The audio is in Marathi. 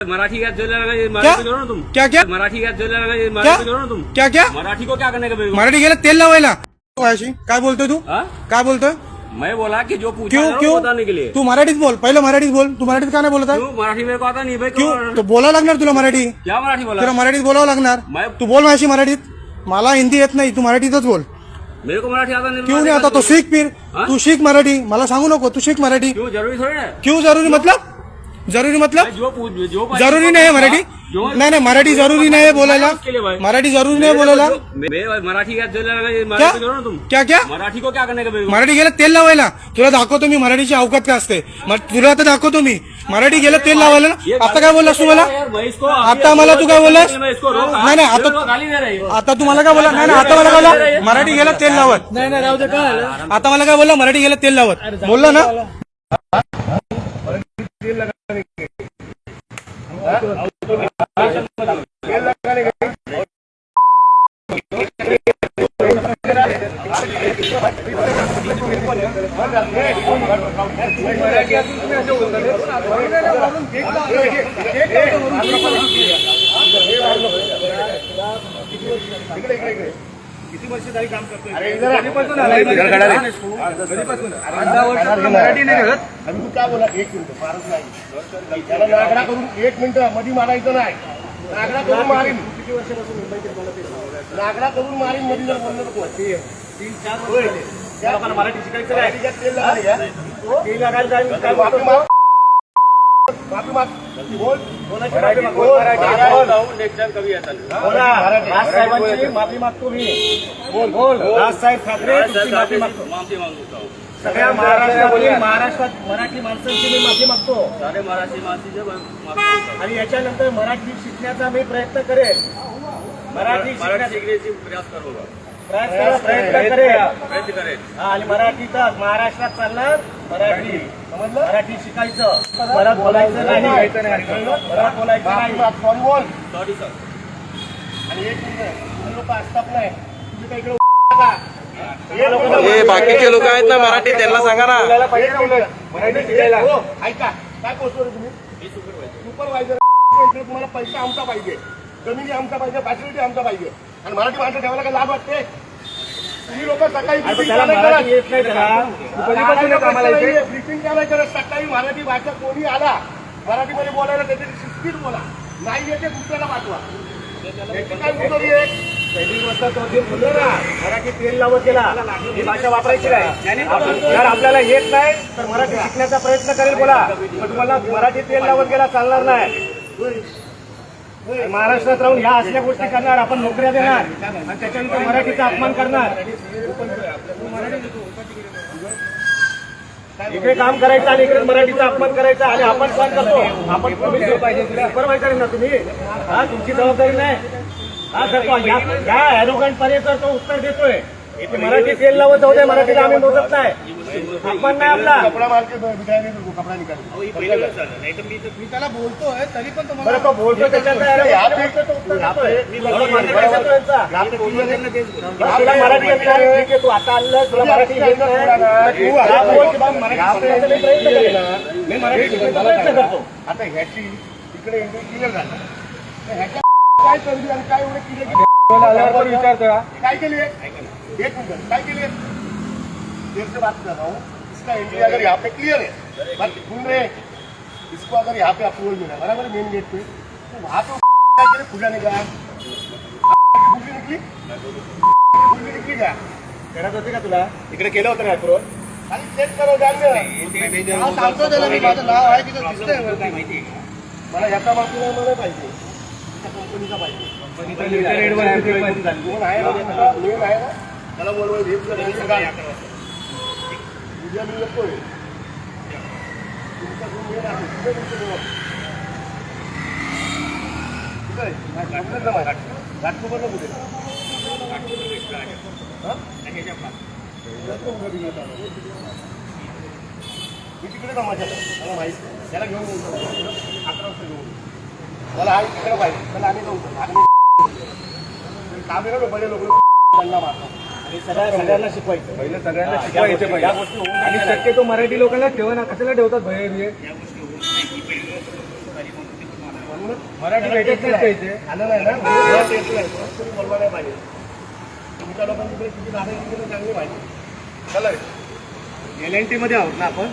मराठी क्या क्या तुम क्या क्या मराठी क्या तुम क्या क्या मराठी को क्या करने का मेरे को? मराठी गेलं तेल लावायला काय बोलतोय तू हाँ? काय बोलतोय मैं बोला कि जो पूछा क्यों था ना क्यों वो बताने के लिए तू मराठीत बोल पहिलं मराठीत बोल तू मराठीत का नाही बोलत आहे क्यों मराठी मेरे को आता नहीं भाई क्यों तो बोलावं लागणार तुला मराठी क्या मराठी बोला तुला मराठीत बोलावं लागणार मैं तू बोल माझी मराठीत मला हिंदी येत नाही तू मराठीतच बोल मेरे को मराठी आता नहीं क्यों नाही आता तो सीख फिर हाँ? तू शिक मराठी मला सांगू नको तू शिक मराठी क्यों जरूरी थोड़ी ना क्यों जरूरी मतलब भाई, जो जरूरी नाही आहे मराठी जो- नाही नाही मराठी जरूरी नाही आहे बोलायला उसके लिए भाई। मराठी जरूरी नाही बोलायला मराठी क्या क्या ना तुम क्या क्या मराठी को क्या करने का मेरे को? मराठी गेलं तेल लावायला तुला दाखवतो मी मराठीची अवकात का असते तुला आता दाखवतो मी मराठी गेलं तेल लावायला ये ना आता काय बोललास तू मला यार, मैं इसको आता मला तू काय बोललास मैं इसको रोका। नाही नाही मेरे को आता गाली दे रही हो। आता तू मला काय बोला नाही नाही आता मला काय बोला मराठी गेलं तेल लावत नाही राहू दे काय आता मला काय बोलला मराठी गेलं तेल लावत बोलला ना किती वर्ष झाली काम करतोय मराठी नाही करत आणि तू काय बोला 1 मिनिट फारच नाही त्याला नागडा करून 1 मिनिट मध्ये मारायचं नाही नागडा करून मारीन किती वर्षापासून मुंबईत नागडा करून मारीन मध्ये जर बोललं तर 3-4 वर्ष त्या लोकांना मराठी शिकायचं आहे तेल लागायला जाईल काय माफी माग बोल बोलायची कभी ऐसा नहीं राज साहेबांची माफी मागतो मी बोल बोल राजसाहेब ठाकरे तुमची माफी मागतो माफी मांगता हूँ सगळ्या महाराष्ट्रात मराठी माणसांची मी माफी मागतो सारे मराठी मानसी से माफी मांगता हूँ। आणि याच्यानंतर मराठी शिकण्याचा मी प्रयत्न करेन मराठी मराठी शिकण्याची प्रयास करूंगा प्रयत्न करेन प्रयत्न करें आणि मराठीचा महाराष्ट्रात चालणार मराठी समजलं मराठी शिकायचं परत बोलायचं नाही परत बोलायचं नाही सॉरी बोल सॉरी सर आणि एक मिनिट लोक असतात नाही तुम्ही काय इकडे बाकीचे लोक आहेत ना मराठी त्यांना सांगा ना मराठी शिकायला हो ऐका काय पोहोचतो रे तुम्ही सुपरवायझर तुम्हाला पैसा आमचा पाहिजे जमिनी आमचा पाहिजे फॅसिलिटी आमचा पाहिजे आणि मराठी माणसं ठेवायला काय लाभ वाटते तुम्ही लोक सकाळी ब्रिफिंग काय नाही करत सकाळी मराठी भाषा कोणी आला मराठीमध्ये बोलायला त्याच्याशी शिस्तीत बोला नाही येते दुसऱ्याला पाठवा त्याची काय मुदरी आहे पहिली वाजता तो जे बोललो ना मराठी तेल लावत गेला ही भाषा वापरायची नाही जर आपल्याला येत नाही तर मराठी शिकण्याचा प्रयत्न करेल बोला पण तुम्हाला मराठी तेल लावत गेला चालणार नाही महाराष्ट्रात राहून ह्या असल्या गोष्टी करणार आपण नोकऱ्या देणार आणि त्याच्यानंतर मराठीचा अपमान करणार इकडे काम करायचं आणि इकडे मराठीचा अपमान करायचा आणि आपण सहन करतो आपण सुपरवायझर ना तुम्ही हा तुमची जबाबदारी नाही हा सर ह्या ॲरोगंटपणे तर तो उत्तर देतोय मराठी तेल लावत जाऊ दे मराठीला आम्ही मोजत नाही आपण नाही आपला कपडा कपडा मी त्याला बोलतोय तरी पण बरं तो बोलतो त्याच्यात मराठी तू आता आलं तुला मराठी मी मराठी शिकण्याचा प्रयत्न करतो आता ह्याची इकडे एंट्री क्लिअर झालं ह्याच्या काय करली आणि काय एवढे क्लिअर विचारतो काय केली एक मिनट काय केली देर से बात कर रहा हूँ इसका एंट्री अगर यहाँ पे क्लियर है बाकी सुन रहे इसको अगर यहाँ पे अप्रूवल मिला बराबर मेन गेट पे तो वहाँ पे खुला नहीं गया फुगली निकली क्या करत होते का तुला इकडे केलं होतं ना अप्रूवल आणि चेक करो सांगतो त्याला मी माझं नाव आहे तिथं दिसतंय माहिती मला याचा बाजूला मला पाहिजे कंपनीचा पाहिजे कोण आहे ना मेल आहे ना त्याला बोलवून उद्या मी येतोय तुमचा जो मेल आहे घाटकोपरला कुठे मी तिकडे का माझ्या मला माहिती त्याला घेऊन 11 वाजता घेऊन मला आई तिकडे पाहिजे त्याला आम्ही जाऊ काम आहे ना बडे लोक त्यांना मारतात आणि सगळ्यांना शिकवायचं पहिले सगळ्यांना शिकवायचे पाहिजे आणि शक्यतो मराठी लोकांना ठेवा ना कशाला ठेवतात भय मराठी भेटत नाही इथे. आलं नाही ना मुळात येत नाही तर तुम्ही बोलवा नाही पाहिजे तुमच्या लोकांकडे किती दादा चांगली पाहिजे चला LNT मध्ये आहोत ना आपण